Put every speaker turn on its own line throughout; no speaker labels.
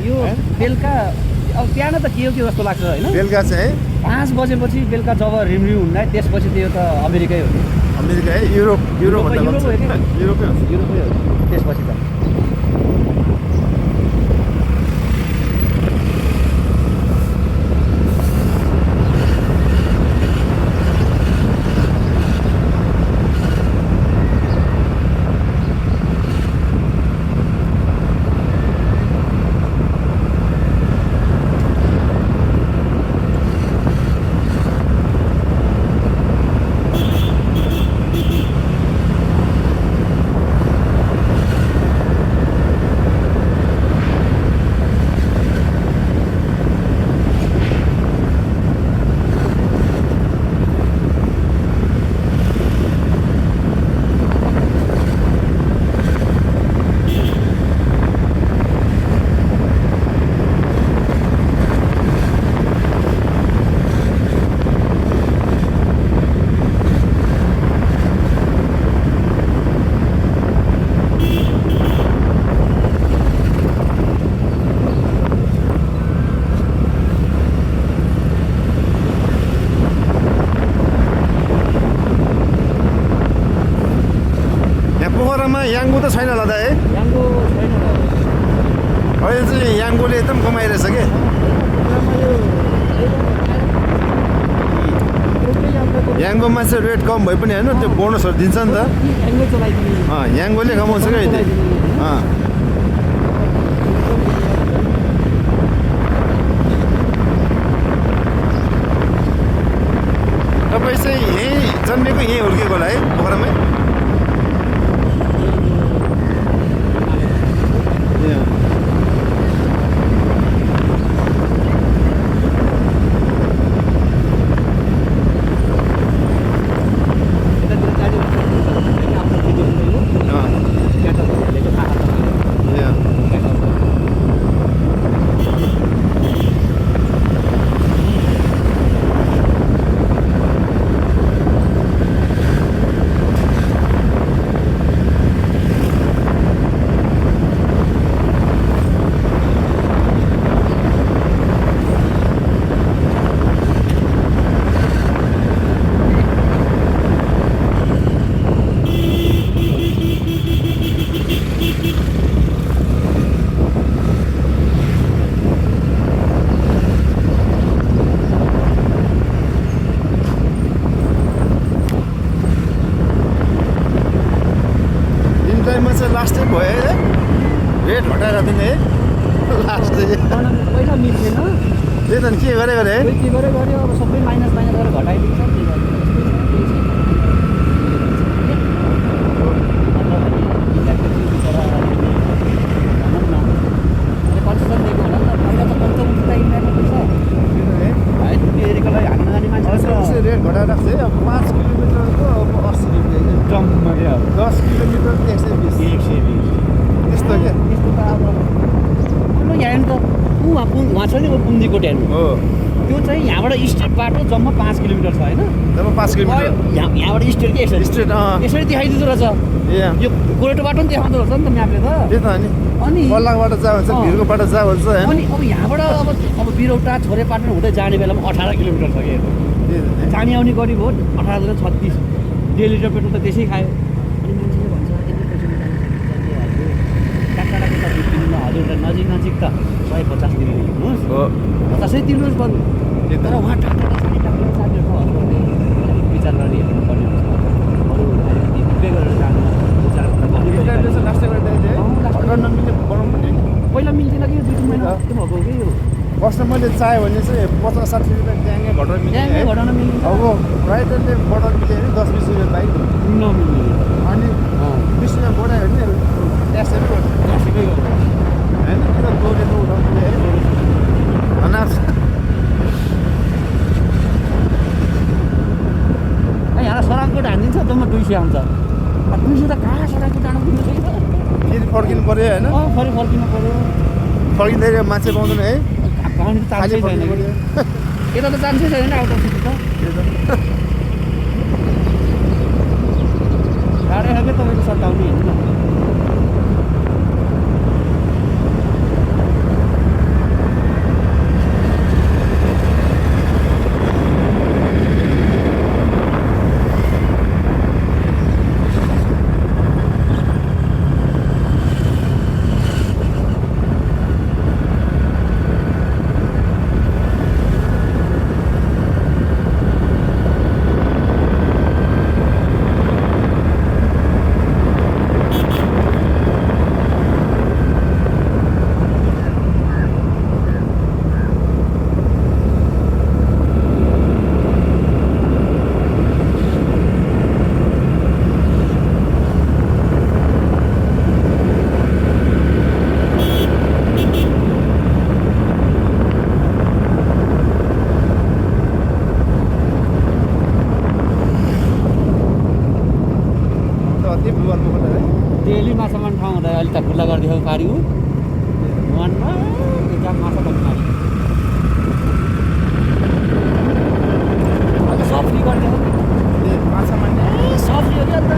यो बेलुका अब बिहान त के हो जस्तो लाग्छ होइन
बेलुका चाहिँ
5 बजेपछि बेलुका जब रिम्यू हुन्न त्यसपछि त्यो त अमेरिकै हो
अमेरिका है युरोप
युरोपै हो त्यसपछि त
याङ्गो त छैन होला है
याङ्गो छैन
अहिले चाहिँ याङ्गोले एकदम कमाइरहेछ के याङ्गोमा चाहिँ रेट कम भए पनि होइन त्यो बोनसहरू दिन्छ नि त याङ्गोले कमाउँछ क्या अहिले तपाईँ चाहिँ यहीँ जन्मेको यहीँ हुर्केको होला है पोखरामै लास्टै भयो है रेट घटाएर दिने है लास्ट
पहिला मिल्थेन
त्यही त के गरे है
के गऱ्यो अब सबै माइनस गरेर घटाइदिन्छ
रेट घटाएर राख्छ है अब 5 किलोमिटरको अब 80 रुपियाँ
जम्पमा क्या
10 किलोमिटर 120 त्यस्तो क्या
त्यस्तो त अब यहाँ त उहाँ छ नि पुन्जीको ड्याम
हो
त्यो चाहिँ यहाँबाट स्टेट बाटो जम्मा 5 किलोमिटर छ होइन
जम्मा 5 किलोमिटर
यहाँबाट स्टेट कि
स्टेट
यसरी देखाइदिँदो रहेछ यो गोरेटो बाटो पनि देखाउँदो रहेछ नि त म्यापले त
त्यही त अनि बल्लाबाट जा भन्छ भिरको बाटो जा भन्छ
अनि अब यहाँबाट अब बिरौटा छोरेपाटन हुँदै जाने बेलामा 18 किलोमिटर छ कि जाने आउने गरिब हो 18-36 1.5 लिटर पेट्रोल त त्यसै खायो अनि मान्छेले भन्छ टाढाको त किन्नु हजुर नजिक त 150 दिनुहोस् 50 दिनुहोस् बरु तर उहाँ टाढा विचार गर्ने हेर्नुपर्ने हुन्छ अरू पे गरेर जानु पहिला मिल्थेन कि 2-3 महिना त्यो भएको कि यो
फर्स्ट मैले चाह्यो भने चाहिँ 50-60 रुपियाँ ट्याङ्गे घटाउन मिल्ने
घटाउन मिल्ने
अब राइटरले बढाउनु मिल्यो भने 10-20 रुपियाँ बाइक
नमिल्ने
अनि 20 रुपियाँ बढायो भने ट्याक्सै
गर्छ
होइन किन दोहोरेको उठाउने है अनाज
यहाँ सराङकोट हानिदिन्छ जम्मा 200 आउँछ 200 त कहाँ सराङकोट डाँडा पुग्नु छैन
फेरि फर्किनु पऱ्यो होइन
फरि फर्किनु पऱ्यो
फर्किँदाखेरि मान्छे पाउँदैन है
पाउने त चान्सै छैन कि यता त चान्सै छैन आउट अफ सिटी त गाडी खालको तपाईँको सताउने हेर्नु न डेली माछा मार्ने ठाउँ हुँदा अहिले त खुल्ला गरिदिएको पारि हो वानमा जहाँ माछा पनि मार्छ अन्त सब फ्री गरिदिएको
माछा मार्ने
सब फ्री हो कि अन्त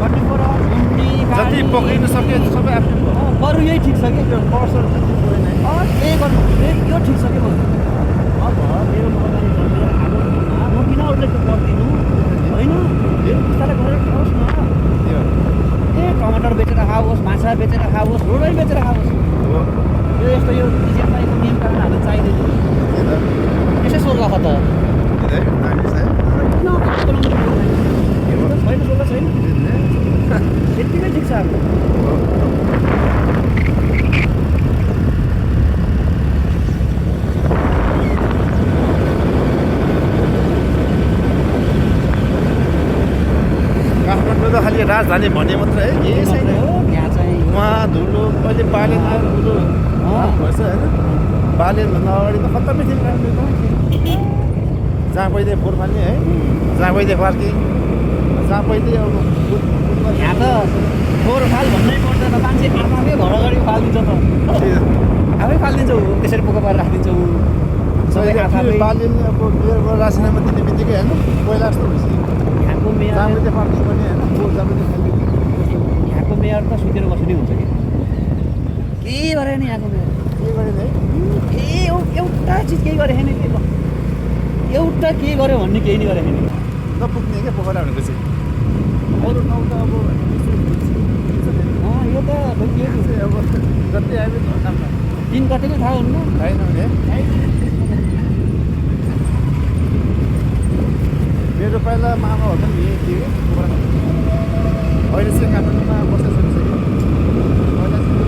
24 आवर घुम्ने
जति पक्रिनु सक्यो सबै आफ्नो
बरु यही ठिक छ कि
त्यो पर्सल
त्यही गर्नु यो ठिक छ कि बरु अब मेरो लगानी गरेर म किन उसले त्यो गर्दिनु होइन बिस्तारै गरेर खाओस् न टमाटर बेचेर खाओस् माछा बेचेर खाओस् रोडै बेचेर खाओस् यो यस्तो यो डिजेनबाईको नियम कानुनहरू चाहिँदैन यसै स्वर्ग छ त छैन स्वर्ग छैन यत्तिकै ठिक छ अब
काठमाडौँ त खालि राजधानी भन्ने मात्रै है केही छैन
यहाँ चाहिँ
उहाँ धुलो अहिले बालेन धुलो भएछ होइन बालेनभन्दा अगाडि त खत्तमै थियो काठमाडौँ जहाँ पहिले फोहोर फाल्ने है जहाँ पहिले पार्किङ जहाँ पहिले अब
यहाँ त फोहोर फाल भन्नै पर्दैन मान्छे आफै घर अगाडि फालिदिन्छ त आफै फालिदिन्छ ऊ त्यसरी पोका पारेर राखिदिन्छ ऊ सबै आफै
बालेन अब मेयरको राजीनामा दिने बित्तिकै होइन पहिला जस्तो भइसक्यो
यहाँको मेयर
जहाँ पहिले पार्किङ पनि होइन जहाँ पहिले
यहाँको मेयर त सुतेर बस्ने हुन्छ कि के गरेन यहाँको मेयर
के गरेन है
एउटा चिज केही गरे छैन के एउटा के गर्यो भन्ने केही नै गरे छैन
नपुग्ने क्या पोखरा भनेपछि अरू ठाउँ त अब
यो त के
अब जति आयो
3 गतेकै थाहा हुन्न
छैन भने मेरो पहिला मामाहरू पनि यही थियो पोखरामा अहिले चाहिँ काठमाडौँमा बसेर सकिसक्यो पहिला चाहिँ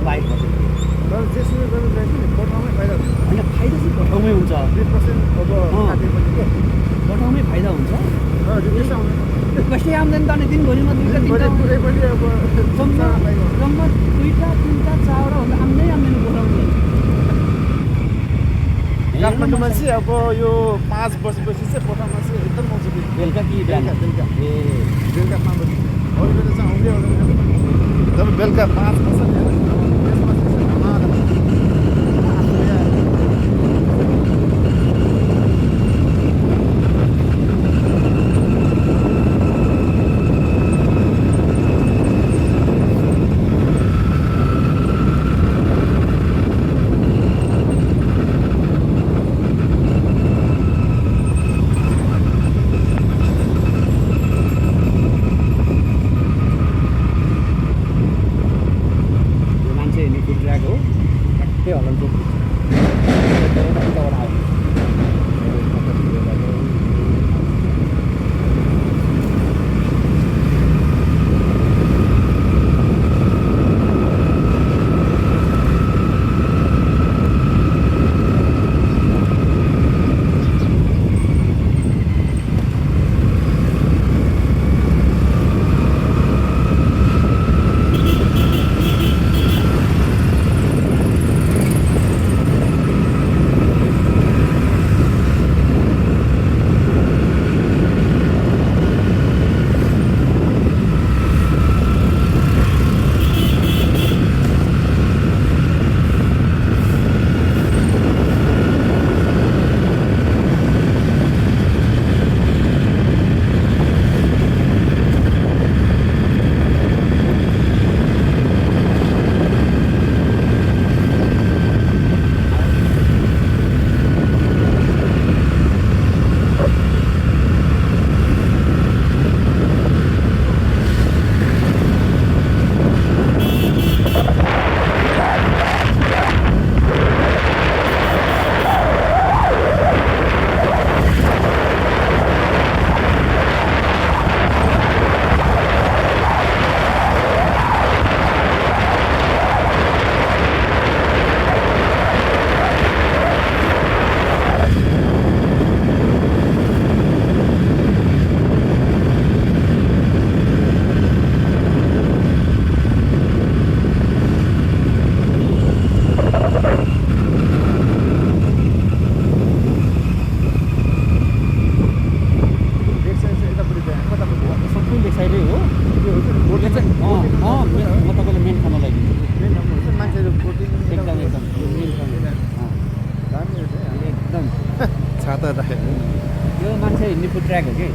बाहेक बसेको
तर जेसुकै गरेर चाहिँ नि कोठामै फाइदा हुन्छ
होइन फाइदा चाहिँ कोठाउँमै हुन्छ
20% अब
अँ।
काटेपछि के
कोठाउँमै फाइदा हुन्छ
रिक्वेस्ट आउँदैन
कसै आम्दानी त अनि दिनभरिमा दुईवटा तिनवटा
पुरै पनि अब
जम्मा जम्मा दुईवटा तिनवटा चारवटा भन्दा आम्दानी कोठाउँदै
काठमाडौँमा चाहिँ अब यो 5 वर्षपछि चाहिँ कोठामा चाहिँ एकदम आउँछ फेरि
बेलुका कि बिहान
बेलुका
ए
बेलुका 5 बजी अरू बेला चाहिँ आउँदै आउँदैन जब बेलुका 5 बज्छ नि होइन, त्यसपछि चाहिँ धमाधम
यो मान्छे हिँड्ने फुड ट्र्याक हो ट्याक्कै हलनको उताबाट आयो सबै लेक साइडै हो म तपाईँलाई मेन ठाउँमा लगाइदिन्छु
मान्छेहरू
एकदम एकदम यो मेन ठाउँ
दामी रहेछ है।
एकदम
छाता राखेको
यो मान्छे हिँड्ने फुड ट्र्याक हो कि